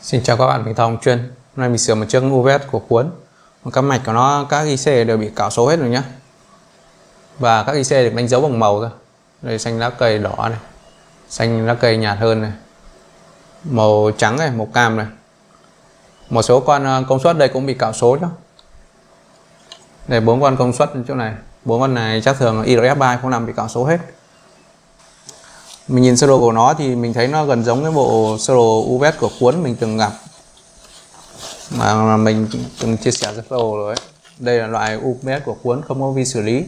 Xin chào các bạn, mình Thao Hồng Chuyên. Hôm nay mình sửa một chiếc UVS của cuốn. Các mạch của nó, các IC đều bị cạo số hết rồi nhé. Và các IC được đánh dấu bằng màu thôi. Đây xanh lá cây đỏ này, xanh lá cây nhạt hơn này, màu trắng này, màu cam này. Một số con công suất đây cũng bị cạo số chứ. Đây 4 con công suất chỗ này, 4 con này chắc thường IRF305 bị cạo số hết. Mình nhìn sơ đồ của nó thì mình thấy nó gần giống cái bộ sơ đồ UVS của cuốn mình từng gặp, mà mình từng chia sẻ sơ đồ rồi ấy. Đây là loại UVS của cuốn không có vi xử lý,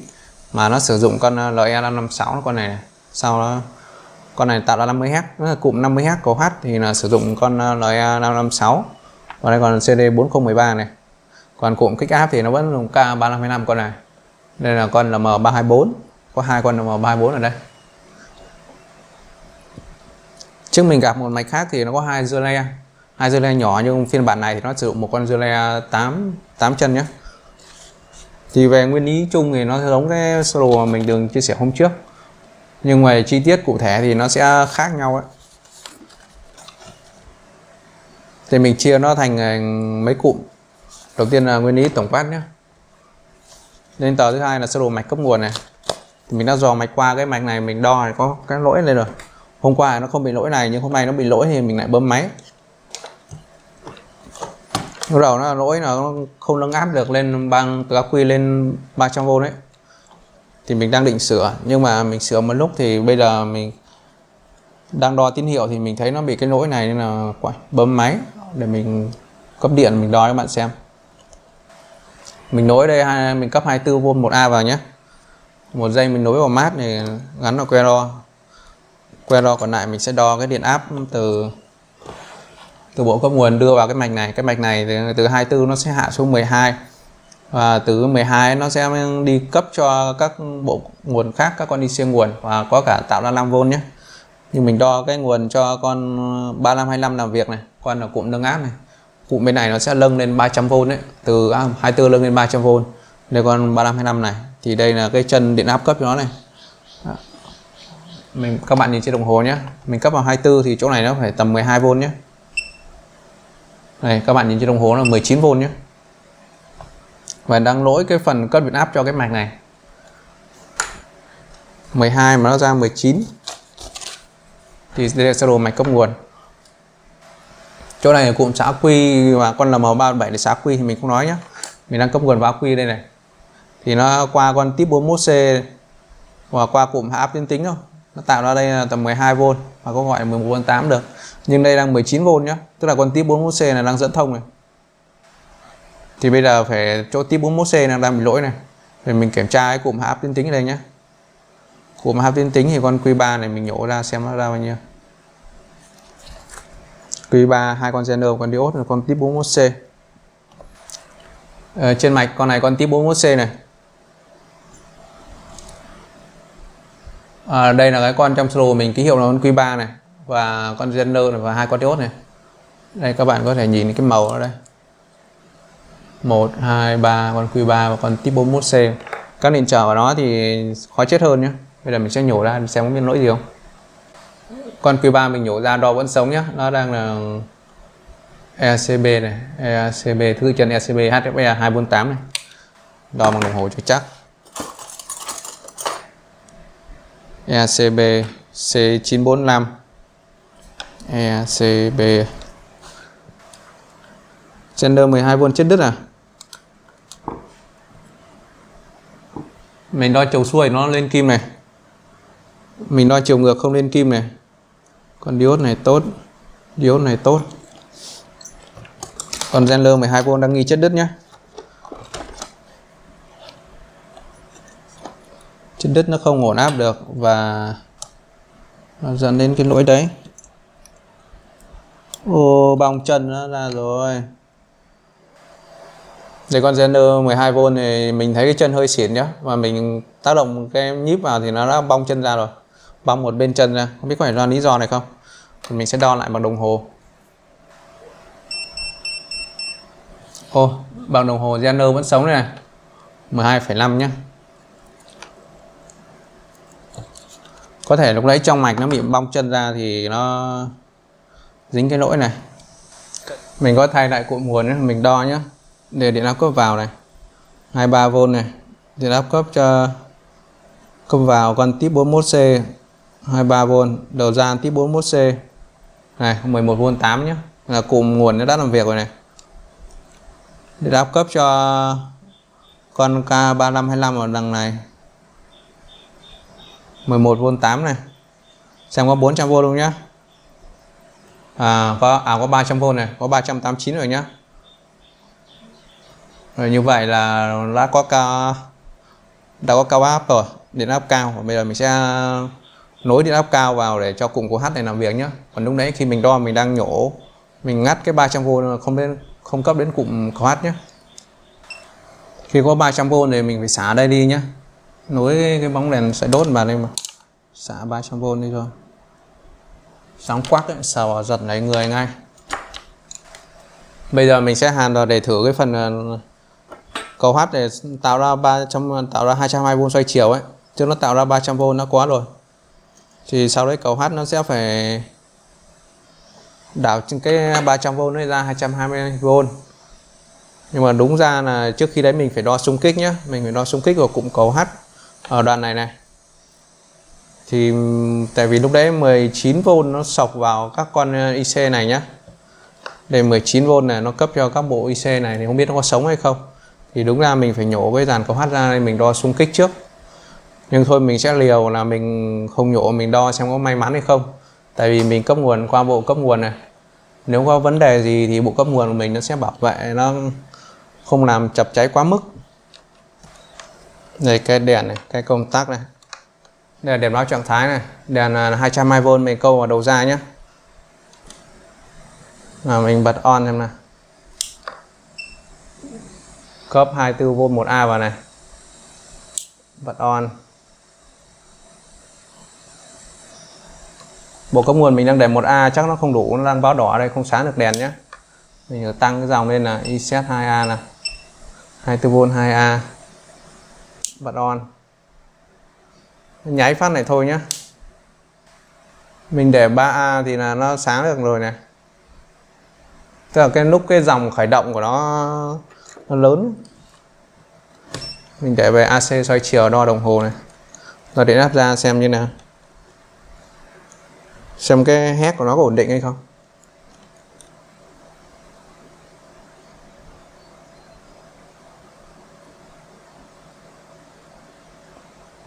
mà nó sử dụng con LE556 con này. Sau đó con này tạo ra 50Hz, nó là cụm 50Hz cầu H thì là sử dụng con LE556. Còn đây còn CD4013 này. Còn cụm kích áp thì nó vẫn dùng K3525 con này. Đây là con LM324, có hai con LM324 ở đây. Trước mình gặp một mạch khác thì nó có hai dưa le nhỏ, nhưng phiên bản này thì nó sử dụng một con dưa le 8 chân nhé. Thì về nguyên lý chung thì nó giống cái sơ đồ mà mình từng chia sẻ hôm trước, nhưng về chi tiết cụ thể thì nó sẽ khác nhau ấy. Thì mình chia nó thành mấy cụm. Đầu tiên là nguyên lý tổng quát nhé. Lên tờ thứ hai là sơ đồ mạch cấp nguồn này. Thì mình đã dò mạch qua cái mạch này, mình đo thì có cái lỗi lên rồi. Hôm qua nó không bị lỗi này, nhưng hôm nay nó bị lỗi thì mình lại bấm máy. Lúc đầu nó là lỗi là nó không nâng áp được lên bằng từ ắc quy lên 300V đấy. Thì mình đang định sửa, nhưng mà mình sửa một lúc thì bây giờ mình đang đo tín hiệu thì mình thấy nó bị cái lỗi này, nên là bấm máy để mình cấp điện mình đo cho các bạn xem. Mình nối đây, mình cấp 24V 1A vào nhé. Một dây mình nối vào mát này gắn vào que đo. Que đo còn lại mình sẽ đo cái điện áp từ bộ cấp nguồn đưa vào cái mạch này. Cái mạch này từ 24 nó sẽ hạ xuống 12, và từ 12 nó sẽ đi cấp cho các bộ nguồn khác, các con IC nguồn, và có cả tạo ra 5V nhé. Nhưng mình đo cái nguồn cho con 3525 làm việc này, con là cụm nâng áp này. Cụm bên này nó sẽ nâng lên 300V đấy, từ 24 nâng lên 300V. Đây con 3525 này thì đây là cái chân điện áp cấp cho nó này. Các bạn nhìn trên đồng hồ nhé, mình cấp vào 24 thì chỗ này nó phải tầm 12V nhé. Này các bạn nhìn trên đồng hồ là 19V nhé. Và đang lỗi cái phần cấp điện áp cho cái mạch này 12 mà nó ra 19. Thì đây là sơ đồ mạch cấp nguồn. Chỗ này là cụm xã quy, và con LM37 để xã quy thì mình không nói nhé. Mình đang cấp nguồn vào quy đây này. Thì nó qua con tiếp 41C và qua cụm hạ áp tiến tính thôi. Nó tạo ra đây là tầm 12V, và có gọi là 11V8 được. Nhưng đây đang 19V nhé, tức là con tiếp 41C này đang dẫn thông này. Thì bây giờ phải chỗ tiếp 41C đang bị lỗi này. Để mình kiểm tra cái cụm hạ áp tiến tính ở đây nhé. Cụm hạ áp tiến tính thì con Q3 này mình nhổ ra xem nó ra bao nhiêu. Q3 hai con Zener, con diode, con tiếp 41C. Trên mạch con này con tiếp 41C này. Đây là cái con trong sơ đồ mình ký hiệu là con Q3 này, và con Zener này, và hai con diode này. Đây các bạn có thể nhìn cái màu ở đây. 1, 2, 3 con Q3 và con tiếp 41C. Các điện trở của nó thì khó chết hơn nhé. Bây giờ mình sẽ nhổ ra xem có biến lỗi gì không. Con Q3 mình nhổ ra đo vẫn sống nhé. Nó đang là ECB này, ECB thứ chân ECB HFE 248 này. Đo bằng đồng hồ cho chắc. ECB C945, ECB Gender 12V chết đứt à. Mình đo chiều xuôi nó lên kim này, mình đo chiều ngược không lên kim này. Con diode này tốt, diode này tốt. Còn Gender 12V đang nghi chết đứt nhé. Chết đứt nó không ổn áp được, và nó dẫn đến cái lỗi đấy. Bong chân nó ra rồi. Đây con Zener 12V này mình thấy cái chân hơi xỉn nhá, và mình tác động cái nhíp vào thì nó đã bong chân ra rồi, bong một bên chân ra, không biết có phải do lý do này không. Thì mình sẽ đo lại bằng đồng hồ. Bằng đồng hồ Zener vẫn sống này, 12,5 nhé. Có thể lúc đấy trong mạch nó bị bong chân ra thì nó dính cái lỗi này. Mình có thay lại cụm nguồn nhé, mình đo nhé. Để điện áp cấp vào này 23V này, điện áp cấp cho cấp vào con tip 41C 23V, đầu ra tip 41C này 11V8 nhé, là cụm nguồn nó đã làm việc rồi này. Điện áp cấp cho con K3525 ở đằng này 11V8 này, xem có 400V luôn nhá. Có 300V này, có 389 rồi nhá. Rồi như vậy là đã có cao áp rồi, điện áp cao. Và bây giờ mình sẽ nối điện áp cao vào để cho cụm của H này làm việc nhé. Còn lúc nãy khi mình đo mình đang nhổ, mình ngắt cái 300V không cấp đến cụm của H nhé. Khi có 300V thì mình phải xả đây đi nhé, nối cái bóng đèn sẽ đốt vào đây mà, xả 300V đi thôi. Sáng quắc ấy, sờ vào giật lấy người ngay. Bây giờ mình sẽ hàn vào để thử cái phần cầu H để tạo ra 220V xoay chiều ấy, chứ nó tạo ra 300V nó quá rồi. Thì sau đấy cầu H nó sẽ phải đảo cái 300V nó ra 220V. Nhưng mà đúng ra là trước khi đấy mình phải đo xung kích nhé, mình phải đo xung kích của cụm cầu H ở đoạn này này. Thì tại vì lúc đấy 19V nó sọc vào các con IC này nhá. Để 19V này nó cấp cho các bộ IC này thì không biết nó có sống hay không. Thì đúng ra mình phải nhổ cái dàn cầu H ra nên mình đo xung kích trước. Nhưng thôi mình sẽ liều là mình không nhổ, mình đo xem có may mắn hay không. Tại vì mình cấp nguồn qua bộ cấp nguồn này, nếu có vấn đề gì thì bộ cấp nguồn của mình nó sẽ bảo vệ, nó không làm chập cháy quá mức. Đây cái đèn này, cái công tắc này, đây là đèn báo trạng thái này, đèn 220V mình câu vào đầu ra nhé. Mình bật on xem nào, cấp 24V 1A vào này, bật on. Bộ cấp nguồn mình đang để 1A chắc nó không đủ, nó đang báo đỏ đây, không sáng được đèn nhé. Mình tăng cái dòng lên là IZ2A này, 24V 2A, bật on. Nháy phát này thôi nhé. Mình để 3A thì là nó sáng được rồi này. Tức là cái nút cái dòng khởi động của nó lớn. Mình để về AC xoay chiều đo đồng hồ này. Rồi điện áp ra xem như nào, xem cái hét của nó có ổn định hay không.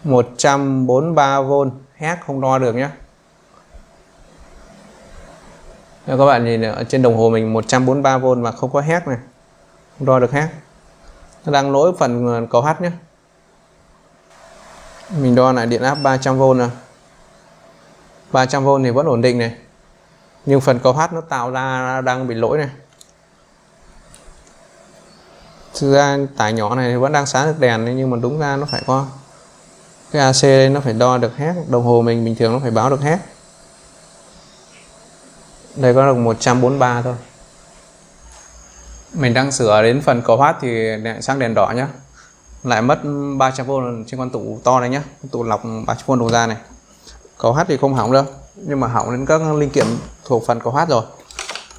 Một 143V, hét không đo được nhé. Các bạn nhìn ở trên đồng hồ mình 143V mà không có hét này, không đo được hét. Nó đang lỗi phần cầu H nhé. Mình đo lại điện áp 300V nè, 300V thì vẫn ổn định này, nhưng phần cầu H nó tạo ra đang bị lỗi này. Thực ra tải nhỏ này thì vẫn đang sáng được đèn, nhưng mà đúng ra nó phải có cái AC đây, nó phải đo được hét. Đồng hồ mình bình thường nó phải báo được hét. Đây có được 143 thôi. Mình đang sửa đến phần cầu H thì lại sang đèn đỏ nhé, lại mất 300V trên con tủ to này nhé, tủ lọc 300V đầu ra này. Cầu H thì không hỏng đâu, nhưng mà hỏng đến các linh kiện thuộc phần cầu H rồi,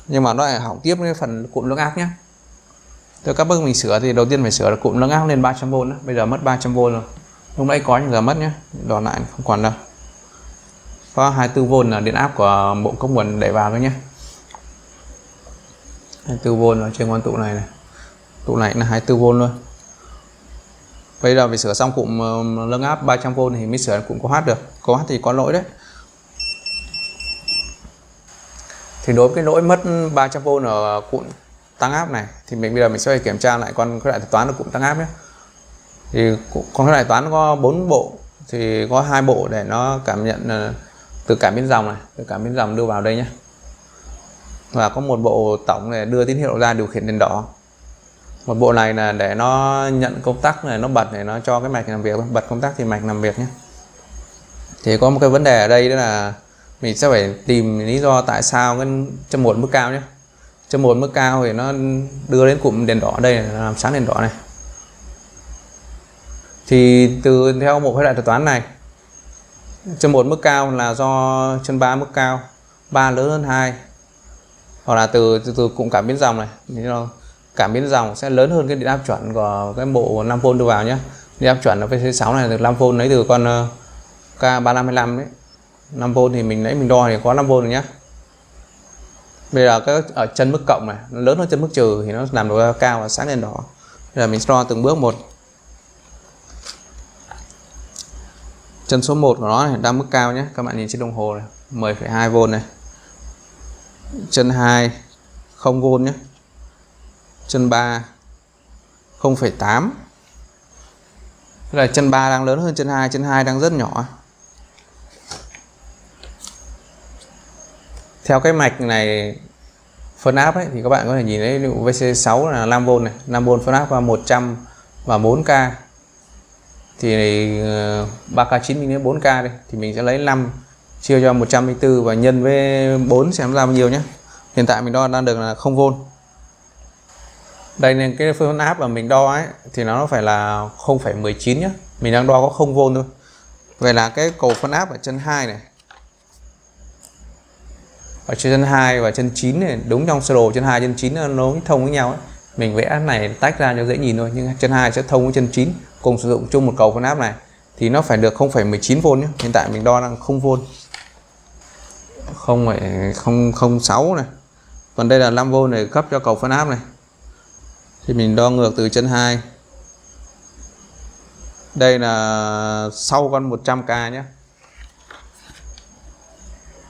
nhưng mà nó lại hỏng tiếp cái phần cụm lưỡng áp nhé. Từ các bước mình sửa thì đầu tiên phải sửa được cụm lưỡng áp lên 300V nữa. Bây giờ mất 300V rồi, lúc nãy có nhưng giờ mất nhé, đòn lại không còn đâu. Có 24V là điện áp của bộ cấp nguồn để vào thôi nhé. 24V ở trên con tụ này này, tụ này là 24V luôn. Bây giờ phải sửa xong cụm lưng áp 300V thì mới sửa cụm cầu H được. Cầu H thì có lỗi đấy. Thì đối với cái lỗi mất 300V ở cụm tăng áp này thì bây giờ mình sẽ phải kiểm tra lại con cái đại toán của cụm tăng áp nhé. Thì con cái đại toán có 4 bộ, thì có 2 bộ để nó cảm nhận từ cảm biến dòng này, từ cảm biến dòng đưa vào đây nhé, và có một bộ tổng để đưa tín hiệu ra điều khiển đèn đỏ. Một bộ này là để nó nhận công tắc này, nó bật để nó cho cái mạch làm việc, bật công tắc thì mạch làm việc nhé. Thì có một cái vấn đề ở đây đó là mình sẽ phải tìm lý do tại sao cái châm 1 mức cao nhé. Châm 1 mức cao thì nó đưa đến cụm đèn đỏ đây, là làm sáng đèn đỏ này. Thì theo một cái đại thuật toán này, châm 1 mức cao là do chân 3 mức cao, 3 lớn hơn 2, hoặc là từ cụm cảm biến dòng này. Cảm biến dòng sẽ lớn hơn cái điện áp chuẩn của cái bộ 5V đưa vào nhé. Điện áp chuẩn ở VC6 này được 5V lấy từ con K355 đấy. 5V thì mình đo thì có 5V rồi nhé. Bây giờ cái ở chân mức cộng này nó lớn hơn chân mức trừ thì nó làm độ cao và sáng lên đỏ. Bây giờ mình đo từng bước một. Chân số 1 của nó này đang mức cao nhé, các bạn nhìn trên đồng hồ này, 10,2V này. Chân 2 0V nhé. Chân 3 0,8. Tức là chân 3 đang lớn hơn chân 2 đang rất nhỏ. Theo cái mạch này phân áp ấy, thì các bạn có thể nhìn thấy VC6 là 5V này, 5V phân áp qua 100 và 4K. Thì 3K9 mình lấy 4K đây, thì mình sẽ lấy 5 chia cho 104 và nhân với 4 xem ra bao nhiêu nhé. Hiện tại mình đo đang được là 0V. Đây nên cái phân áp mà mình đo ấy thì nó phải là 0,19 nhé. Mình đang đo có 0V thôi. Vậy là cái cầu phân áp ở chân 2 này, ở chân 2 và chân 9 này, đúng trong sơ đồ chân 2 chân 9 nó nối thông với nhau ấy. Mình vẽ này tách ra cho dễ nhìn thôi, nhưng chân 2 sẽ thông với chân 9 cùng sử dụng chung một cầu phân áp này thì nó phải được 0,19V nhé. Hiện tại mình đo đang 0V, 0,006 này. Còn đây là 5V này cấp cho cầu phân áp này. Thì mình đo ngược từ chân 2. Đây là sau con 100K nhé.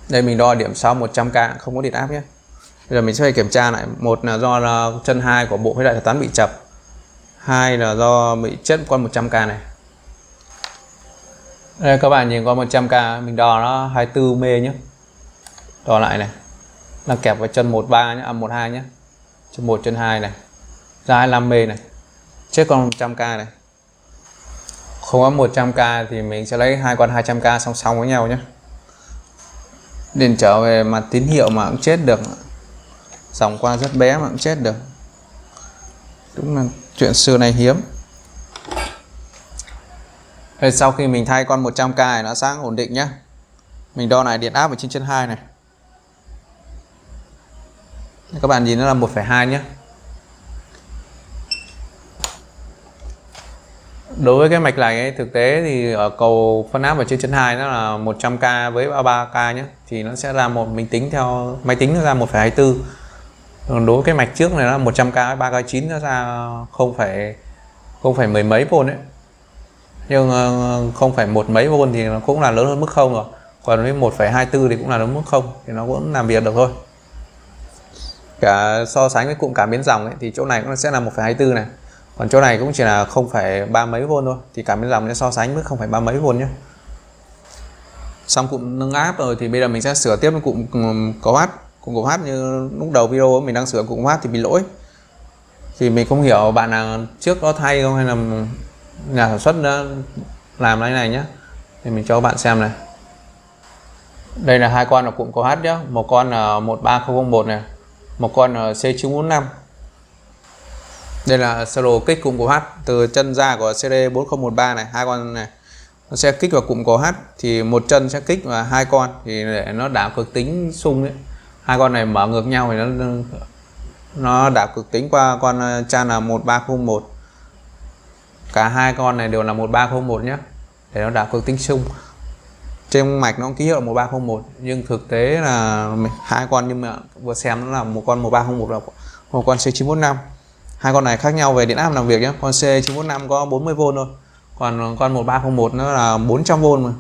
Đây mình đo điểm sau 100K, không có điện áp nhé. Bây giờ mình sẽ phải kiểm tra lại. Một là do là chân 2 của bộ phế đại toán bị chập. Hai là do bị chết con 100K này. Đây các bạn nhìn con 100K mình đo nó 24 mê nhé. Đo lại này. Là kẹp vào chân 13 nhé, 12 nhé. Chân 1 chân 2 này. Ra 25 mê này. Chết con 100K này. Không có 100K thì mình sẽ lấy hai con 200K song song với nhau nhé. Để trở về mặt tín hiệu mà cũng chết được. Dòng qua rất bé mà cũng chết được. Đúng là chuyện xưa này hiếm. Thế sau khi mình thay con 100K này nó sáng ổn định nhé. Mình đo lại điện áp ở trên chân 2 này. Các bạn nhìn nó là 1,2 nhé. Đối với cái mạch này ấy, thực tế thì ở cầu phân áp ở trên chân 2 nó là 100K với 33K nhé. Thì nó sẽ ra một, mình tính theo máy tính nó ra 1,24. Còn đối với cái mạch trước này là 100K với 3K9 nó ra 0, mười mấy V đấy. Nhưng 0,1 mấy V thì nó cũng là lớn hơn mức 0 rồi. Còn với 1,24 thì cũng là lớn mức 0 thì nó cũng làm việc được thôi. Cả so sánh với cụm cảm biến dòng ấy, thì chỗ này cũng sẽ là 1,24 này. Còn chỗ này cũng chỉ là 0,3 mấy V thôi. Thì cảm biến dòng sẽ so sánh với 0,3 mấy V nhé. Xong cụm nâng áp rồi thì bây giờ mình sẽ sửa tiếp với cụm cầu H. Cụm cầu H như lúc đầu video mình đang sửa cụm H thì bị lỗi. Thì mình không hiểu bạn nào trước đó thay không hay là nhà sản xuất đã làm cái này nhé. Thì mình cho các bạn xem này. Đây là hai con ở cụm cầu H nhé. Một con là 13001 này, một con là C945. Đây là sơ đồ kích cụm cầu H từ chân ra của CD4013 này, hai con này nó sẽ kích vào cụm cầu H thì một chân sẽ kích vào hai con thì để nó đảo cực tính xung ấy. Hai con này mở ngược nhau thì nó đảo cực tính qua con chan là 1301. Cả hai con này đều là 1301 nhé. Để nó đảo cực tính xung. Trên mạch nó ký hiệu là 1301 nhưng thực tế là hai con nhưng mà vừa xem nó là một con 1301 và một con C945. Hai con này khác nhau về điện áp làm việc nhé. Con C945 có 40V thôi. Còn con 1301 nó là 400V mà.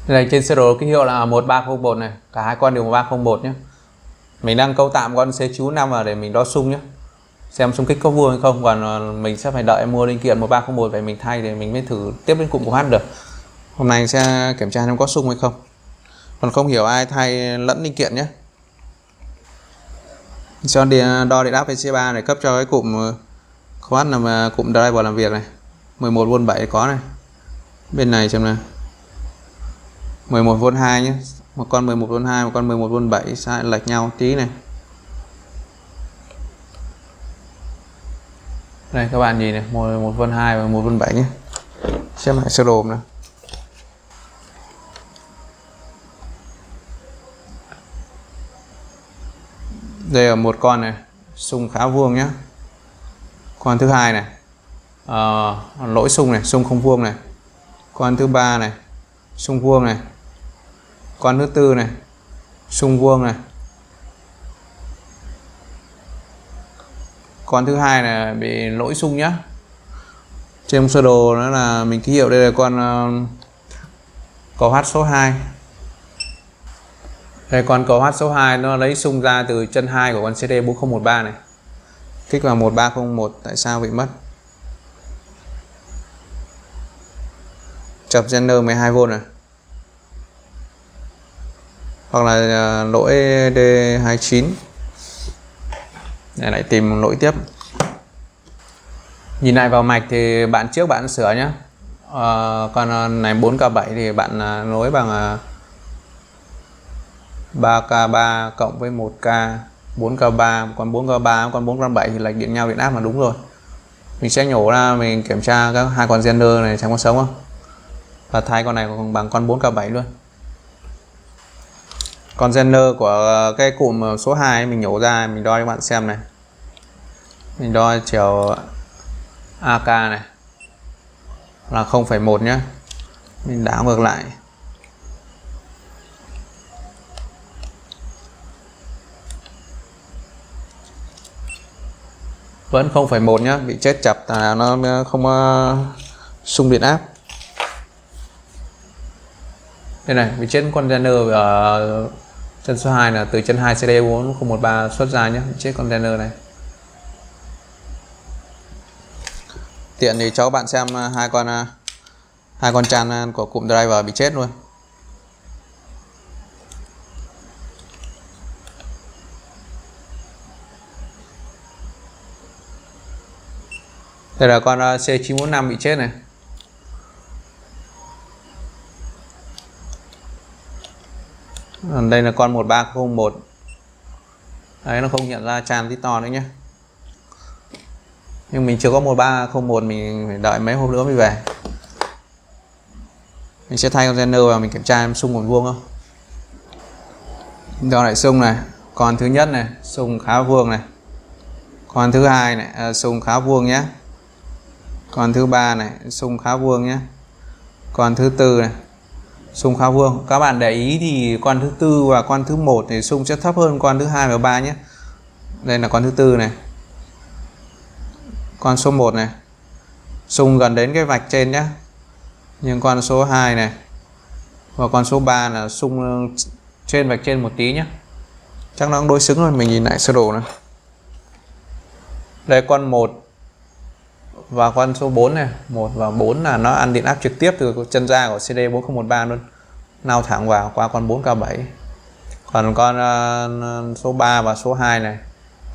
Đây trên sơ đồ ký hiệu là 1301 này. Cả hai con đều 1301 nhé. Mình đang câu tạm con C945 vào để mình đo xung nhé. Xem xung kích có vuông hay không. Còn mình sẽ phải đợi mua linh kiện 1301 để mình thay để mình mới thử tiếp đến cụm của H được. Hôm nay sẽ kiểm tra xem có xung hay không. Còn không hiểu ai thay lẫn linh kiện nhé. Cho đo điện áp VC3 này cấp cho cái cụm H là cụm driver làm việc này. 11V7 có này. Bên này xem nào. 11V2 nhé. Một con 11V2, một con 11V7 sai lệch nhau tí này. Đây các bạn nhìn này, 11V2 và 11V7 nhé. Xem lại sơ đồ này. Đây là một con này, xung khá vuông nhé. Con thứ hai này, lỗi xung này, xung không vuông này. Con thứ ba này, xung vuông này. Con thứ tư này, xung vuông này. Con thứ hai này bị lỗi xung nhá. Trên sơ đồ nó là mình ký hiệu đây là con cầu H số 2. Đây con cầu H số 2 nó lấy xung ra từ chân 2 của con CD4013 này. Kích vào 1301, tại sao bị mất? Chập Zener 12V này. Hoặc là lỗi D29. Để lại tìm lỗi tiếp. Nhìn lại vào mạch thì bạn trước bạn sửa nhé. Con này 4K7 thì bạn nối bằng 3K3 cộng với 1K 4K3, còn 4K3 con 4K7 thì lệch điện nhau điện áp là đúng rồi. Mình sẽ nhổ ra mình kiểm tra các hai con Zener này xem có sống không, và thay con này bằng con 4K7 luôn. Con Zener của cái cụm số 2 mình nhổ ra, mình đo cho các bạn xem này. Mình đo chiều AK này là 0,1 nhé. Mình đảo ngược lại. Vẫn 0,1 nhé, bị chết chập là nó không xung điện áp. Đây này, bị chết con Zener ở chân số 2 là từ chân 2 CD4013 xuất ra nhé, bị chết con Zener này. Tiện thì cho các bạn xem hai con chan của cụm driver bị chết luôn. Đây là con C945 bị chết này. Đây là con 1301. Đấy, nó không nhận ra chan tí to nữa nhé. Nhưng mình chưa có 1301, mình phải đợi mấy hôm nữa mới về. Mình sẽ thay con Zener vào mình kiểm tra em xung còn vuông không. Đo lại xung này. Con thứ nhất này, xung khá vuông này. Con thứ hai này, xung khá vuông nhé. Con thứ ba này, xung khá vuông nhé. Con thứ tư này, xung khá vuông. Các bạn để ý thì con thứ tư và con thứ một thì xung sẽ thấp hơn con thứ hai và ba nhé. Đây là con thứ tư này. Con số 1 này, xung gần đến cái vạch trên nhé. Nhưng con số 2 này và con số 3 là xung trên vạch trên một tí nhé. Chắc nó đối xứng rồi, mình nhìn lại sơ đồ này. Đây con 1 và con số 4 này, 1 và 4 là nó ăn điện áp trực tiếp từ chân ra của CD4013 luôn, nao thẳng vào qua con 4K7. Còn con số 3 và số 2 này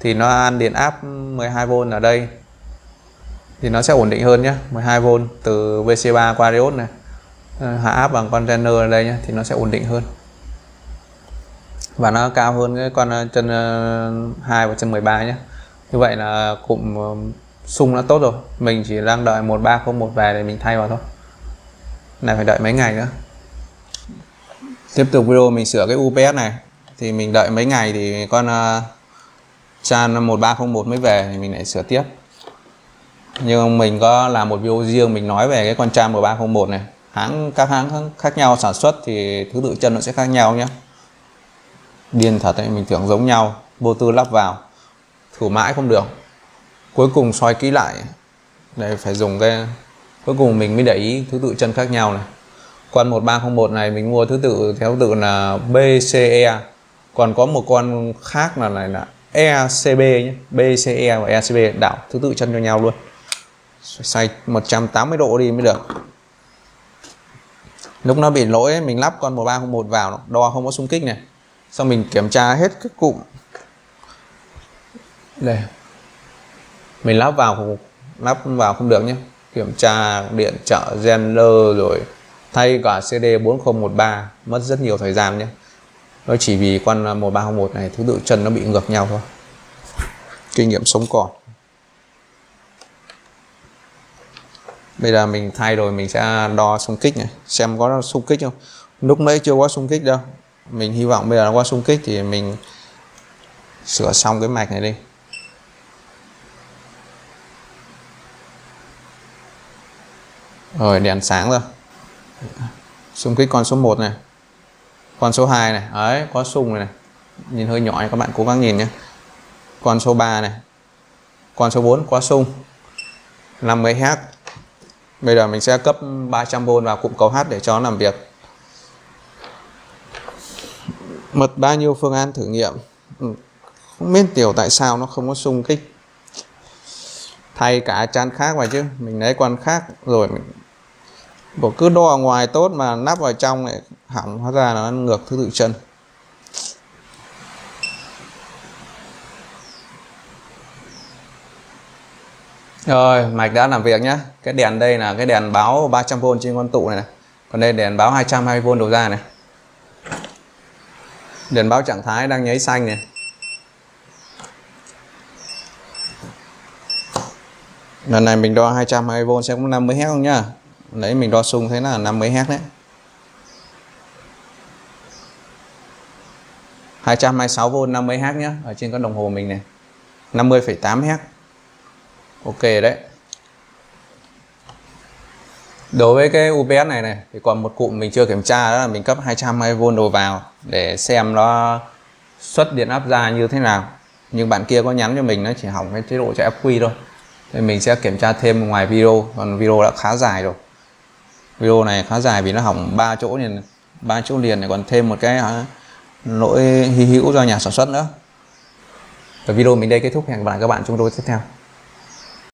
thì nó ăn điện áp 12V ở đây thì nó sẽ ổn định hơn nhé. 12V từ VC3 qua diode này, hạ áp bằng con Zener ở đây nhé, thì nó sẽ ổn định hơn và nó cao hơn cái con chân 2 và chân 13 nhé. Như vậy là cụm xung đã tốt rồi. Mình chỉ đang đợi 1301 về để mình thay vào thôi. Này phải đợi mấy ngày nữa. Tiếp tục video mình sửa cái UPS này thì mình đợi mấy ngày thì con chan 1301 mới về thì mình lại sửa tiếp. Nhưng mình có làm một video riêng mình nói về cái con chan 1301 này. Các hãng khác nhau sản xuất thì thứ tự chân nó sẽ khác nhau nhé. Điên thật đấy, mình tưởng giống nhau, vô tư lắp vào, thử mãi không được. Cuối cùng soi kỹ lại, đây phải dùng cái, cuối cùng mình mới để ý thứ tự chân khác nhau này. Con 1301 này mình mua thứ tự theo tự là BCE, còn có một con khác là này là ECB nhé, BCE và ECB đảo thứ tự chân cho nhau luôn. Xoay 180 độ đi mới được. Lúc nó bị lỗi ấy, mình lắp con 1301 vào, đo không có xung kích này, xong mình kiểm tra hết các cụm đây, mình lắp vào không được nhé. Kiểm tra điện trợ Zener rồi thay cả CD4013 mất rất nhiều thời gian nhé. Nó chỉ vì con 1301 này thứ tự chân nó bị ngược nhau thôi. Kinh nghiệm sống còn. Bây giờ mình thay rồi mình sẽ đo xung kích này, xem có xung kích không. Lúc nãy chưa có xung kích đâu. Mình hy vọng bây giờ nó có xung kích thì mình Sửa xong cái mạch này đi. Rồi đèn sáng rồi. Xung kích con số 1 này, con số 2 này, đấy có xung này, nhìn hơi nhỏ các bạn cố gắng nhìn nhé. Con số 3 này, con số 4 có xung 50Hz. Bây giờ mình sẽ cấp 300V vào cụm cầu H để cho nó làm việc. Mất bao nhiêu phương án thử nghiệm, không biết tiểu tại sao nó không có xung kích. Thay cả chan khác vào chứ, mình lấy con khác rồi mình bộ cứ đo ngoài tốt mà nắp vào trong lại hỏng, hóa ra là nó ngược thứ tự chân. Rồi mạch đã làm việc nhá. Cái đèn đây là cái đèn báo 300V trên con tụ này, còn đây đèn báo 220V đầu ra này. Đèn báo trạng thái đang nháy xanh này. Lần này mình đo 220V sẽ có 50Hz không nhá. Đấy mình đo xung thấy là 50Hz đấy. 226V 50Hz nhá, ở trên con đồng hồ mình này. 50,8Hz. Ok đấy. Đối với cái UPS này thì còn một cụm mình chưa kiểm tra, đó là mình cấp 220V đầu vào để xem nó xuất điện áp ra như thế nào. Nhưng bạn kia có nhắn cho mình nó chỉ hỏng cái chế độ chạy ắc quy thôi. Thì mình sẽ kiểm tra thêm ngoài video, còn video đã khá dài rồi. Video này khá dài vì nó hỏng 3 chỗ liền, 3 chỗ liền này, còn thêm một cái lỗi hy hữu do nhà sản xuất nữa. Và video mình đây kết thúc, hẹn gặp lại các bạn trong video tiếp theo.